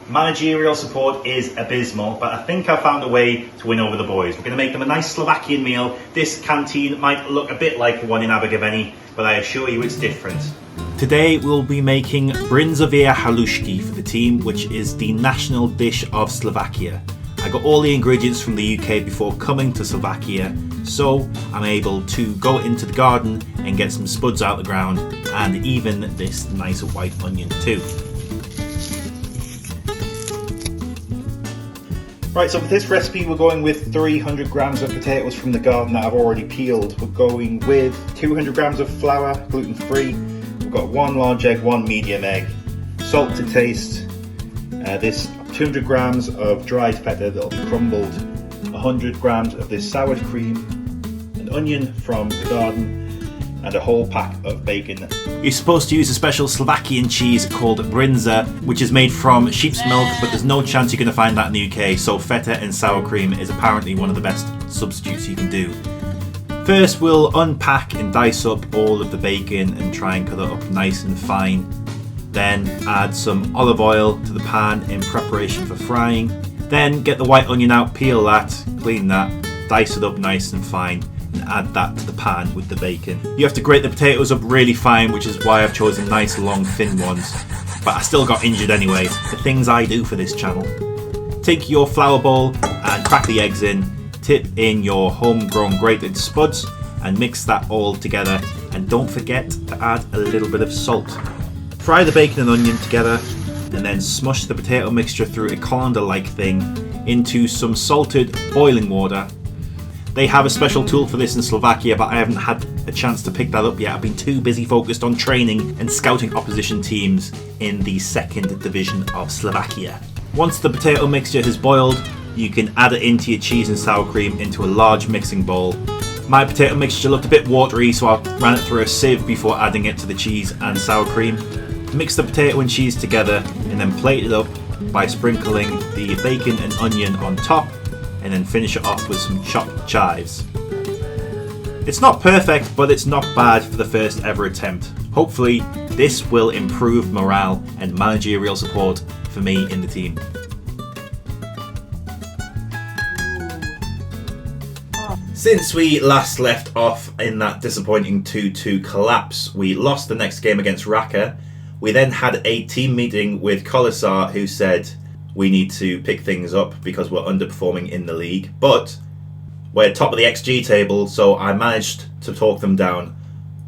Managerial support is abysmal, but I think I found a way to win over the boys. We're going to make them a nice Slovakian meal. This canteen might look a bit like the one in Abergavenny, but I assure you it's different. Today we'll be making Bryndzové Halušky for the team, which is the national dish of Slovakia. I got all the ingredients from the UK before coming to Slovakia, so I'm able to go into the garden and get some spuds out the ground, and even this nice white onion too. Right, so for this recipe we're going with 300 grams of potatoes from the garden that I've already peeled. We're going with 200 grams of flour, gluten-free. We've got 1 large egg, 1 medium egg, salt to taste, this 200 grams of dried feta that'll be crumbled, 100 grams of this sour cream, an onion from the garden, and a whole pack of bacon. You're supposed to use a special Slovakian cheese called Brindza, which is made from sheep's milk, but there's no chance you're going to find that in the UK, so feta and sour cream is apparently one of the best substitutes you can do. First we'll unpack and dice up all of the bacon and try and cut it up nice and fine. Then add some olive oil to the pan in preparation for frying. Then get the white onion out, peel that, clean that, dice it up nice and fine, and add that to the pan with the bacon. You have to grate the potatoes up really fine, which is why I've chosen nice long thin ones, but I still got injured anyway. The things I do for this channel. Take your flour bowl and crack the eggs in, tip in your homegrown grated spuds and mix that all together, and don't forget to add a little bit of salt. Fry the bacon and onion together and then smush the potato mixture through a colander-like thing into some salted boiling water. They have a special tool for this in Slovakia, but I haven't had a chance to pick that up yet. I've been too busy focused on training and scouting opposition teams in the 2nd division of Slovakia. Once the potato mixture has boiled, you can add it into your cheese and sour cream into a large mixing bowl. My potato mixture looked a bit watery, so I ran it through a sieve before adding it to the cheese and sour cream. Mix the potato and cheese together and then plate it up by sprinkling the bacon and onion on top, and then finish it off with some chopped chives. It's not perfect, but it's not bad for the first ever attempt. Hopefully this will improve morale and managerial support for me in the team. Since we last left off in that disappointing 2-2 collapse, we lost the next game against Raka. We then had a team meeting with Colasar, who said we need to pick things up because we're underperforming in the league, but we're top of the XG table, so I managed to talk them down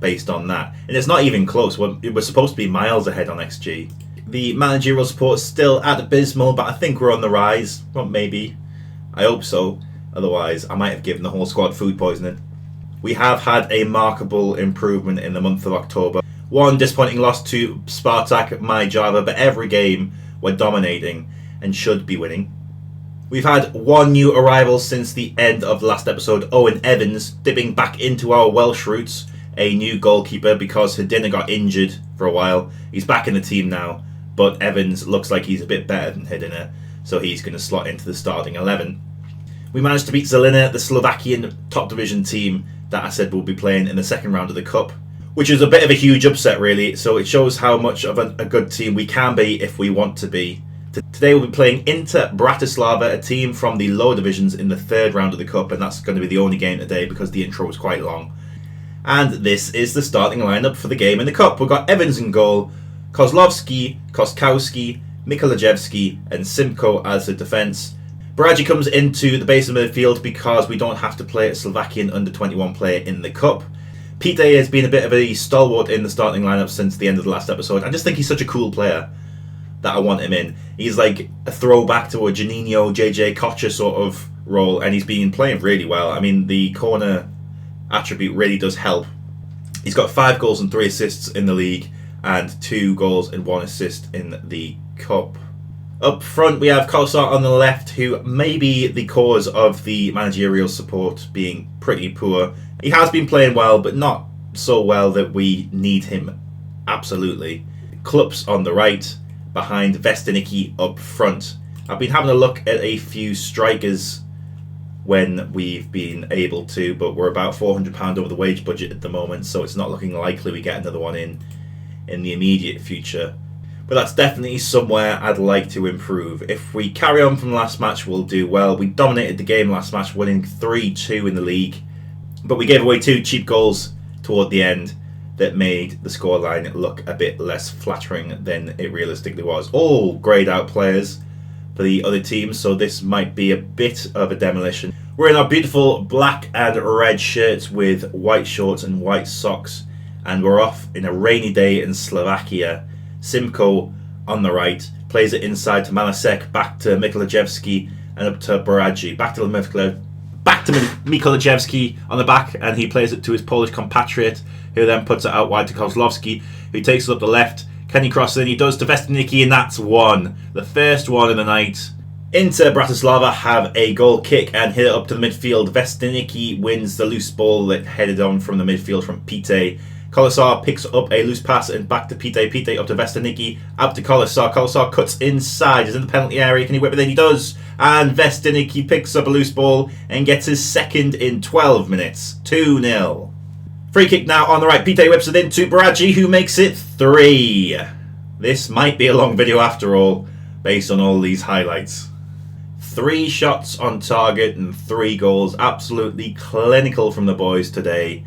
based on that. And it's not even close. We're supposed to be miles ahead on XG. The managerial support is still at abysmal, but I think we're on the rise. Well, maybe. I hope so. Otherwise, I might have given the whole squad food poisoning. We have had a markable improvement in the month of October. One disappointing loss to Spartak my Java, but every game we're dominating and should be winning. We've had one new arrival since the end of the last episode, Owen Evans, dipping back into our Welsh roots, a new goalkeeper because Hedina got injured for a while. He's back in the team now, but Evans looks like he's a bit better than Hedina, so he's going to slot into the starting 11. We managed to beat Zelina, the Slovakian top division team that I said will be playing in the 2nd round of the Cup, which is a bit of a huge upset really, so it shows how much of a good team we can be if we want to be. Today we'll be playing Inter Bratislava, a team from the lower divisions in the 3rd round of the Cup, and that's going to be the only game today because the intro was quite long. And this is the starting lineup for the game in the Cup. We've got Evans in goal, Kozlovski, Koskowski, Mikolajewski and Simko as the defence. Baraji comes into the base of the midfield because we don't have to play a Slovakian under-21 player in the Cup. Pite has been a bit of a stalwart in the starting lineup since the end of the last episode. I just think he's such a cool player that I want him in. He's like a throwback to a Juninho, JJ Kocher sort of role, and he's been playing really well. I mean, the corner attribute really does help. He's got 5 goals and 3 assists in the league, and 2 goals and 1 assist in the Cup. Up front, we have Kosar on the left, who may be the cause of the managerial support being pretty poor. He has been playing well, but not so well that we need him absolutely. Klups on the right, behind Vestiniki up front. I've been having a look at a few strikers when we've been able to, but we're about £400 over the wage budget at the moment, so it's not looking likely we get another one in the immediate future. But that's definitely somewhere I'd like to improve. If we carry on from the last match, we'll do well. We dominated the game last match, winning 3-2 in the league. But we gave away 2 cheap goals toward the end that made the scoreline look a bit less flattering than it realistically was. All greyed out players for the other team, so this might be a bit of a demolition. We're in our beautiful black and red shirts with white shorts and white socks, and we're off in a rainy day in Slovakia. Simko on the right plays it inside to Malasek, back to Mikolajewski, and up to Baraji. Back to Mikolajewski on the back, and he plays it to his Polish compatriot, who then puts it out wide to Kozlowski, who takes it up the left. Can he cross it? He does to Vestiniki, and that's one. The first one of the night. Inter Bratislava have a goal kick and hit it up to the midfield. Vestiniki wins the loose ball that headed on from the midfield from Pite. Kolasar picks up a loose pass and back to Pite. Pite up to Vestiniki, out to Kolasar. Kolasar cuts inside, is in the penalty area. Can he whip it in? He does. And Vestiniki picks up a loose ball and gets his second in 12 minutes. 2-0. Free kick now on the right. Pite whips it in to Baraji, who makes it 3. This might be a long video after all, based on all these highlights. 3 shots on target and 3 goals. Absolutely clinical from the boys today.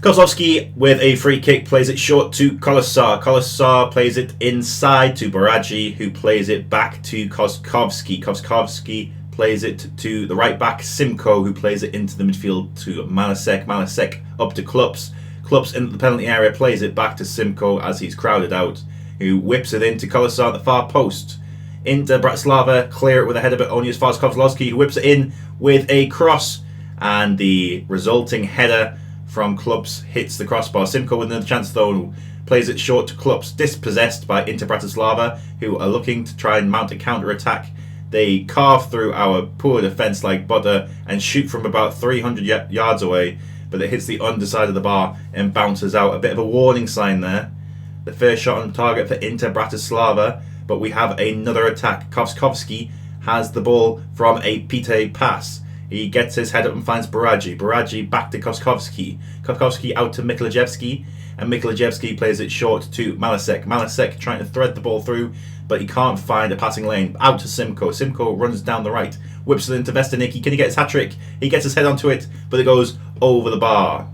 Kozlowski with a free kick plays it short to Kolasar. Kolasar plays it inside to Baraji, who plays it back to Koskovski. Koskovski plays it to the right back Simko, who plays it into the midfield to Malasek. Malasek up to Klups. Klups into the penalty area, plays it back to Simko as he's crowded out, who whips it into Kolasar at the far post. Into Bratislava, clear it with a header, but only as far as Kozlowski, who whips it in with a cross, and the resulting header from Klups hits the crossbar. Simko with another chance though, plays it short to Klups, dispossessed by Inter Bratislava, who are looking to try and mount a counter-attack. They carve through our poor defence like butter and shoot from about 300 yards away, but it hits the underside of the bar and bounces out. A bit of a warning sign there. The first shot on target for Inter Bratislava, but we have another attack. Kovskovski has the ball from a Pite pass. He gets his head up and finds Baraji. Baraji back to Kovskovski. Kovskovski out to Mikolajewski, and Mikolajewski plays it short to Malasek. Malasek trying to thread the ball through, but he can't find a passing lane. Out to Simko. Simko runs down the right, whips it into Vestiniki. Can he get his hat-trick? He gets his head onto it, but it goes over the bar.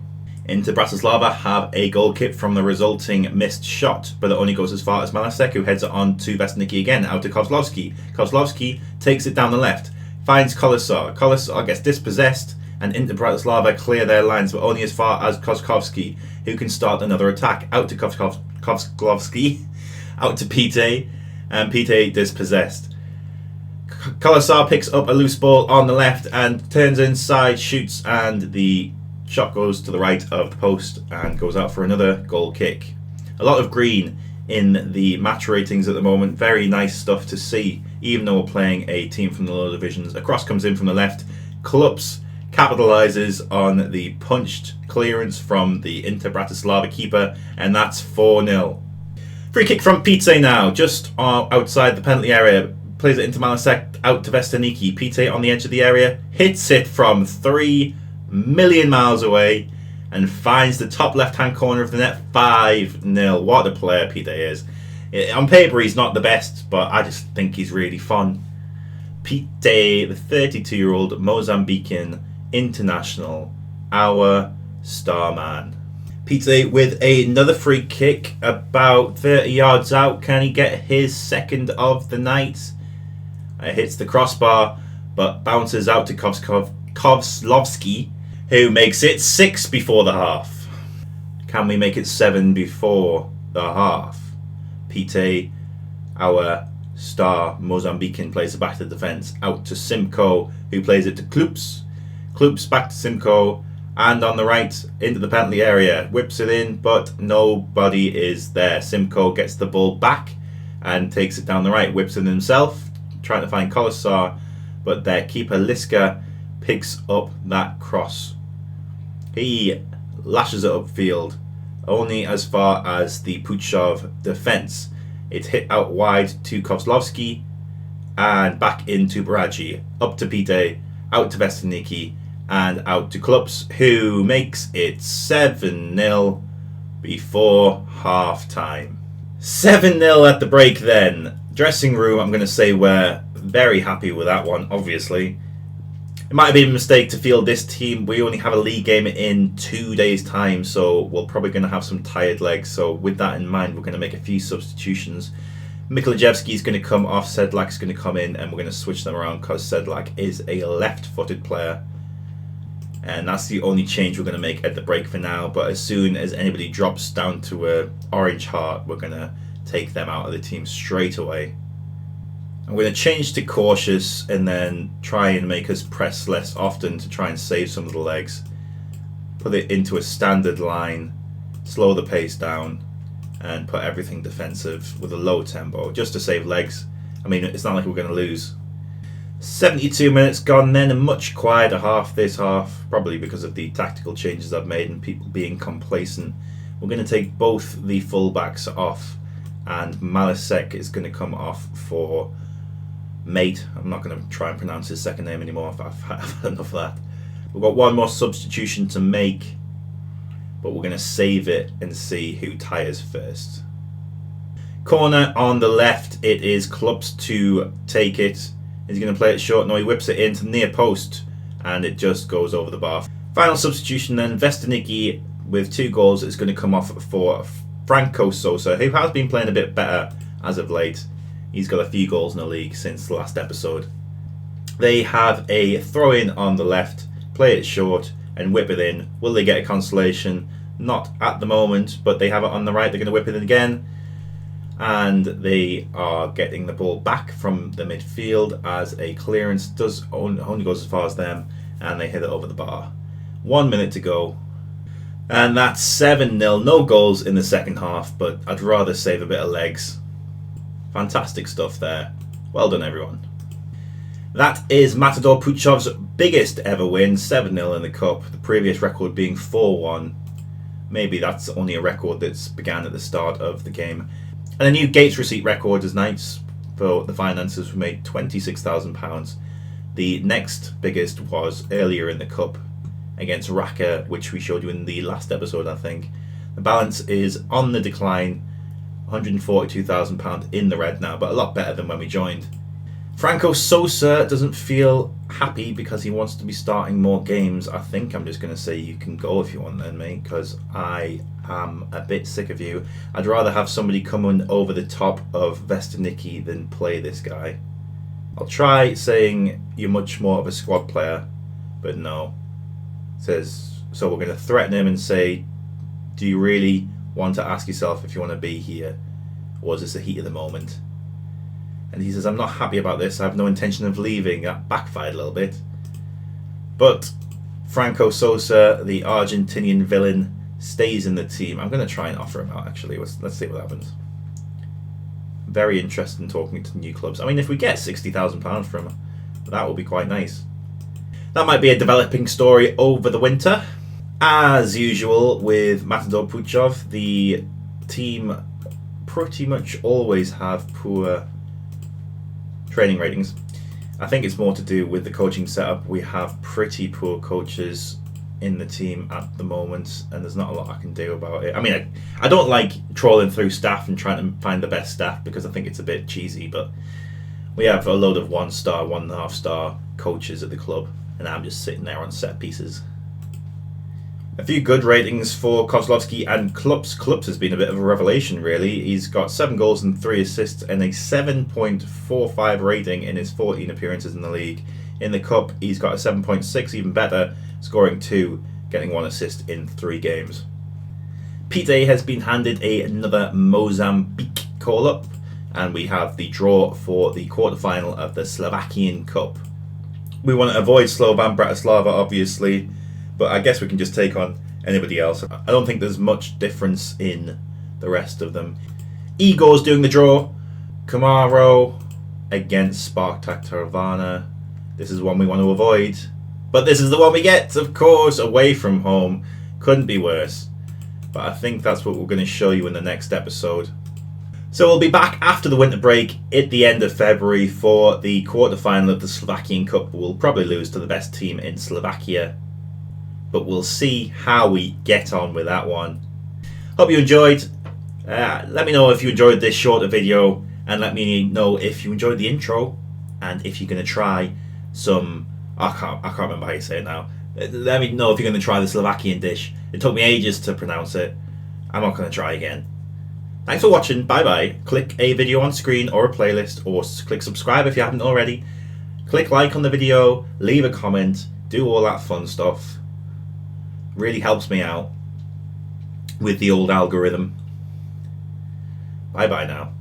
Inter Bratislava have a goal kick from the resulting missed shot, but it only goes as far as Malasek, who heads it on to Vestiniki again, out to Kozlowski. Kozlowski takes it down the left, finds Kolasar. Kolasar gets dispossessed, and Inter Bratislava clear their lines, but only as far as Kozkovski, who can start another attack. Out to Kozlovski, out to Pite, and Pite dispossessed. Kolasar picks up a loose ball on the left and turns inside, shoots, and the shot goes to the right of the post and goes out for another goal kick. A lot of green in the match ratings at the moment. Very nice stuff to see, even though we're playing a team from the lower divisions. A cross comes in from the left. Klups capitalises on the punched clearance from the Inter Bratislava keeper, and that's 4-0. Free kick from Pite now, just outside the penalty area. Plays it into Malasek, out to Vestiniki. Pite on the edge of the area, hits it from 3 million miles away and finds the top left-hand corner of the net. 5-0. What a player Pite is. On paper he's not the best, but I just think he's really fun. Pite, the 32-year-old Mozambican international, our star man. Pite with another free kick about 30 yards out. Can he get his second of the night? It hits the crossbar, but bounces out to Kovslovski, who makes it 6 before the half. Can we make it 7 before the half? Pite, our star Mozambican, plays it back to the defence, out to Simko, who plays it to Klups. Klups back to Simko, and on the right into the penalty area, whips it in, but nobody is there. Simko gets the ball back and takes it down the right, whips it in himself, trying to find Kolasar, but their keeper Liska picks up that cross. He lashes it upfield, only as far as the Puchov defence. It's hit out wide to Kozlovski and back into Baraji, up to Pite, out to Vestiniki, and out to Klups, who makes it 7-0 before half time. 7-0 at the break then. Dressing room, I'm going to say we're very happy with that one, obviously. It might have been a mistake to field this team. We only have a league game in 2 days' time, so we're probably going to have some tired legs. So with that in mind, we're going to make a few substitutions. Mikolajewski is going to come off, Sedlak is going to come in, and we're going to switch them around because Sedlak is a left-footed player. And that's the only change we're going to make at the break for now. But as soon as anybody drops down to a orange heart, we're going to take them out of the team straight away. I'm going to change to cautious and then try and make us press less often to try and save some of the legs. Put it into a standard line, slow the pace down, and put everything defensive with a low tempo just to save legs. I mean, it's not like we're going to lose. 72 minutes gone then, a much quieter half this half, probably because of the tactical changes I've made and people being complacent. We're going to take both the fullbacks off, and Malasek is going to come off for Mate. I'm not going to try and pronounce his second name anymore. I've had enough of that. We've got one more substitution to make, but we're going to save it and see who tires first. Corner on the left, it is Klubs to take it. He's going to play it short. No, he whips it into the near post and it just goes over the bar. Final substitution then, Vestoniki with 2 goals is going to come off for Franco Sosa, who has been playing a bit better as of late. He's got a few goals in the league since the last episode. They have a throw-in on the left, play it short and whip it in. Will they get a consolation? Not at the moment, but they have it on the right. They're going to whip it in again. And they are getting the ball back from the midfield as a clearance only goes as far as them, and they hit it over the bar. 1 minute to go. And that's 7-0. No goals in the second half, but I'd rather save a bit of legs. Fantastic stuff there. Well done, everyone. That is Matador Puchov's biggest ever win, 7-0 in the cup. The previous record being 4-1. Maybe that's only a record that's began at the start of the game. And a new Gates receipt record is nice for the finances. We made £26,000. The next biggest was earlier in the cup against Raqqa, which we showed you in the last episode, I think. The balance is on the decline, £142,000 in the red now, but a lot better than when we joined. Franco Sosa doesn't feel happy because he wants to be starting more games. I think I'm just going to say you can go if you want then, mate, because I am a bit sick of you. I'd rather have somebody coming over the top of Vestoniki than play this guy. I'll try saying you're much more of a squad player, but no. Says, so we're going to threaten him and say, do you really want to ask yourself if you want to be here, or is this the heat of the moment? And he says, I'm not happy about this. I have no intention of leaving. That backfired a little bit. But Franco Sosa, the Argentinian villain, stays in the team. I'm going to try and offer him out, actually. Let's see what happens. Very interested in talking to new clubs. I mean, if we get £60,000 from him, that will be quite nice. That might be a developing story over the winter. As usual with Matador Puchov, the team pretty much always have poor training ratings. I think it's more to do with the coaching setup. We have pretty poor coaches in the team at the moment, and there's not a lot I can do about it. I mean, I don't like trawling through staff and trying to find the best staff because I think it's a bit cheesy, but we have a load of 1-star, 1.5-star coaches at the club, and I'm just sitting there on set pieces. A few good ratings for Kozlovsky and Klubs. Klubs has been a bit of a revelation, really. He's got 7 goals and 3 assists and a 7.45 rating in his 14 appearances in the league. In the cup, he's got a 7.6, even better, scoring 2, getting 1 assist in 3 games. Pite has been handed another Mozambique call-up, and we have the draw for the quarterfinal of the Slovakian Cup. We want to avoid Slovan Bratislava, obviously, but I guess we can just take on anybody else. I don't think there's much difference in the rest of them. Igor's doing the draw. Kamaro against Spartak Taravana. This is one we want to avoid. But this is the one we get, of course, away from home. Couldn't be worse. But I think that's what we're going to show you in the next episode. So we'll be back after the winter break at the end of February for the quarterfinal of the Slovakian Cup. We'll probably lose to the best team in Slovakia, but we'll see how we get on with that one. Hope you enjoyed. Let me know if you enjoyed this shorter video, and let me know if you enjoyed the intro, and if you're going to try some... I can't remember how you say it now. Let me know if you're going to try the Slovakian dish. It took me ages to pronounce it. I'm not going to try again. Thanks for watching. Bye bye. Click a video on screen or a playlist, or click subscribe if you haven't already. Click like on the video, leave a comment, do all that fun stuff. Really helps me out with the old algorithm. Bye bye now.